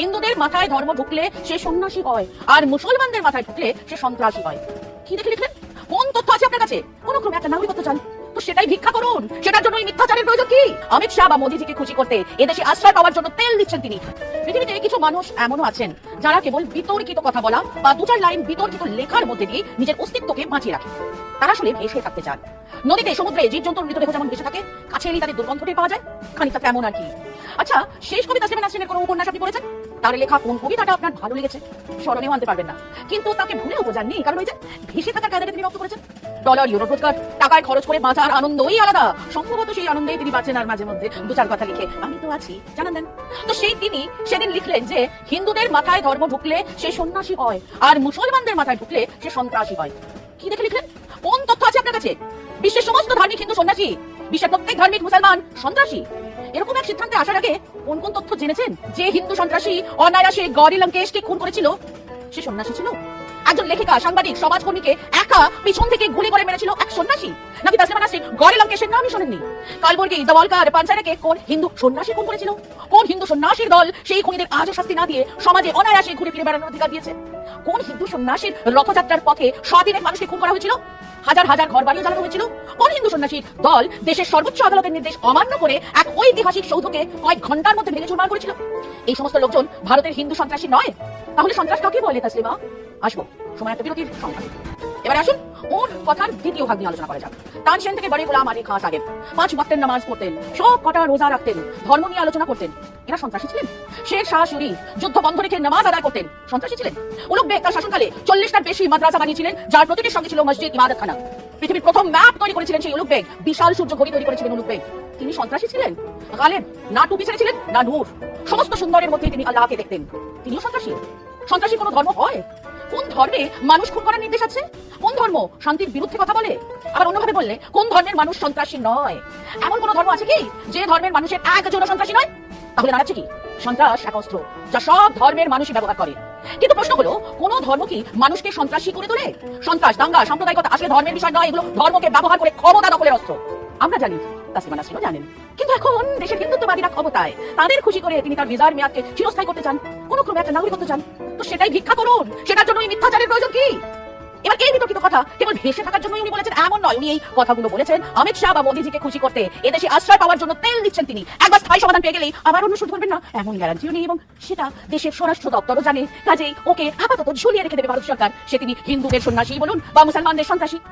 হিন্দুদের মাথায় ধর্ম ঢুকলে সে সন্ন্যাসী হয়, আর মুসলমানদের মাথায় ঢুকলে সে সন্ত্রাসী হয়। কি দেখে লিখলেন? কোন তথ্য আছে আপনার কাছে? কোন ক্রমে একটা নাগরিকত্ব চান, তো সেটাই ভিক্ষা করুন। সেটার জন্য এই মিথ্যাচারের প্রয়োজন কি? অমিত শাহ বা মোদীজিকে খুশি করতে এদেশে আশ্রয় পাওয়ার জন্য তেল দিচ্ছেন তিনি। পৃথিবীতে কিছু মানুষ এমনও আছেন যারা কেবল বিতর্কিত কথা বলা বা দু চার লাইন বিতর্কিত লেখার মধ্যে দিয়ে নিজের অস্তিত্বকে বাঁচিয়ে রাখে। তারা আসলে ভেসে থাকতে চান। নদীতে, সমুদ্রে জীবজন্তুর মৃতদেহ যেমন ভেসে থাকে, কাছে এলেই তাদের দুর্গন্ধটি পাওয়া যায়, খানিকটা তেমন আর কি। আচ্ছা, শেষ কবি তাসলিমা নাসরিনের কোনো উপন্যাস আপনি পড়েছেন? তার লেখা কোন কবিতাটা আপনার ভালো লেগেছে? স্মরণেও আনতে পারবেন না, কিন্তু তাকে ভুলেও বোঝাননি, কারণ ওই যে ভেসে থাকার কায়দাটা তিনি রপ্ত করেছেন। ডলার ইউরো রোজগার, টাকায় খরচ করে বাঁচার আনন্দই আলাদা। সম্ভবত সেই আনন্দেই তিনি বাঁচেন, আর মাঝে মধ্যে দু চার কথা লিখে আমি তো আছি জানান দেন। তো সেই তিনি সেদিন লিখলেন যে হিন্দুদের মাথায় ধর্ম ঢুকলে সে সন্ন্যাসী হয়, আর মুসলমানদের মাথায় ঢুকলে সে সন্ত্রাসী হয়। কি দেখে লিখলেন? কোন তথ্য আছে আপনার কাছে? বিশ্বের সমস্ত ধার্মিক হিন্দু সন্ন্যাসী, বিশ্বের প্রত্যেক ধার্মিক মুসলমান সন্ত্রাসী। এরকম এক সিদ্ধান্তে আসার আগে কোন কোন তথ্য জেনেছেন? যে হিন্দু সন্ত্রাসী অনায়াসে গৌরী লঙ্কেশকে খুন করেছিল সে সন্ন্যাসী ছিল? একজন লেখিকা, সাংবাদিক, সমাজকর্মীকে একা পিছন থেকে গুলি করে মেরেছিল এক সন্ন্যাসী? নাকি তাসলিমা নাসরিন গৌরী লঙ্কেশের নামই শোনেননি? কালবর্গী, দাভোলকর, পানসারেকে কোন হিন্দু সন্ন্যাসী খুন করেছিল? কোন হিন্দু সন্ন্যাসীর দল সেই খুনিদের আজও শাস্তি না দিয়ে সমাজে অনায়াসে ঘুরে ফিরে বেড়ানোর অধিকার দিয়েছে? কোন হিন্দু সন্ন্যাসীর রথযাত্রার পথে স্বাধীনের মানুষকে খুন করা হয়েছিল? হাজার হাজার ঘর বাড়িও জ্বালানো হয়েছিল? কোন হিন্দু সন্ন্যাসীর দল দেশের সর্বোচ্চ আদালতের নির্দেশ অমান্য করে এক ঐতিহাসিক সৌধকে কয়েক ঘন্টার মধ্যে ভেঙে চুরমার করেছিল? এই সমস্ত লোকজন ভারতের হিন্দু সন্ত্রাসী নয়? তাহলে সন্ত্রাস কাকে বলে তাসলিমা? আসবো, সময় একটা বিরতির সংখ্যা। এবার আসুন ওর কথার দ্বিতীয় ভাগ নিয়ে আলোচনা করা যাক। তানসেন থেকে বড়ে গোলাম আলী খাঁ সাহেব 5 ওয়াক্তের নামাজ পড়তেন, সব কটা রোজা রাখতেন, ধর্ম নিয়ে আলোচনা করতেন। এরা সন্ত্রাসী ছিলেন? শের শাহ সুরি যুদ্ধ বন্ধ রেখে নামাজ আদায় করতেন, সন্ত্রাসী ছিলেন? উলুগ বেগ তার শাসনকালে 40টার বেশি মাদ্রাসা বানিয়েছিলেন, যার প্রতিটির সঙ্গে ছিল মসজিদ, ইবাদতখানা। পৃথিবীর প্রথম ম্যাপ তৈরি করেছিলেন সেই উলুগ বেগ, বিশাল সূর্য ঘড়ি তৈরি করেছিলেন উলুগ বেগ। তিনি সন্ত্রাসী ছিলেন? গালেব না টুপি ছেড়েছিলেন না নূর, সমস্ত সুন্দরের মধ্যে তিনি আল্লাহকে দেখতেন। তিনিও সন্ত্রাসী? সন্ত্রাসী কোনো ধর্ম হয়? কোন ধর্মে মানুষ খুন করার নির্দেশ আছে? কোন ধর্ম শান্তির বিরুদ্ধে কথা বলে? আবার অন্যভাবে বললে, কোন ধর্মের মানুষ সন্ত্রাসী নয়? এমন কোন ধর্ম আছে কি যে ধর্মের মানুষের একজনও সন্ত্রাসী নয়? তাহলে দাঁড়াচ্ছে কি? সন্ত্রাস এক অস্ত্র যা সব ধর্মের মানুষই ব্যবহার করে। কিন্তু প্রশ্ন হলো, কোন ধর্ম কি মানুষকে সন্ত্রাসী করে তোলে? সন্ত্রাস, দাঙ্গা, সাম্প্রদায়িকতা আসলে ধর্মের বিষয় নয়, এগুলো ধর্মকে ব্যবহার করে ক্ষমতা দখলের অস্ত্র। আমরা জানি, তাসলিমা নাসরিনও জানেন। কিন্তু এখন দেশের হিন্দুত্ববাদীরা ক্ষমতায়, তাদের খুশি করে তিনি তার ভিসার মেয়াদকে চিরস্থায়ী করতে চান, কোন ক্রমে একটা নাগরিকত্ব চান, তো সেটাই ভিক্ষা করুন। সেটার জন্য এই মিথ্যাচারের প্রয়োজন কি? এবার এই বিতর্কিত কথা কেবল ভেসে থাকার জন্য উনি বলেছেন এমন নয়। উনি এই কথাগুলো বলেছেন অমিত শাহ বা মোদীজিকে খুশি করতে এদেশে আশ্রয় পাওয়ার জন্য তেল দিচ্ছেন তিনি। একবার স্থায়ী সমাধান পেয়ে গেলেই আবার অন্য শুরু করবেন না, এমন গ্যারান্টিও নেই, এবং সেটা দেশের স্বরাষ্ট্র দপ্তরও জানে। কাজেই ওকে আপাতত ঝুলিয়ে রেখে দেবে ভারত সরকার। সে তিনি হিন্দুদের সন্ন্যাসী বলুন বা মুসলমানদের সন্ত্রাসী।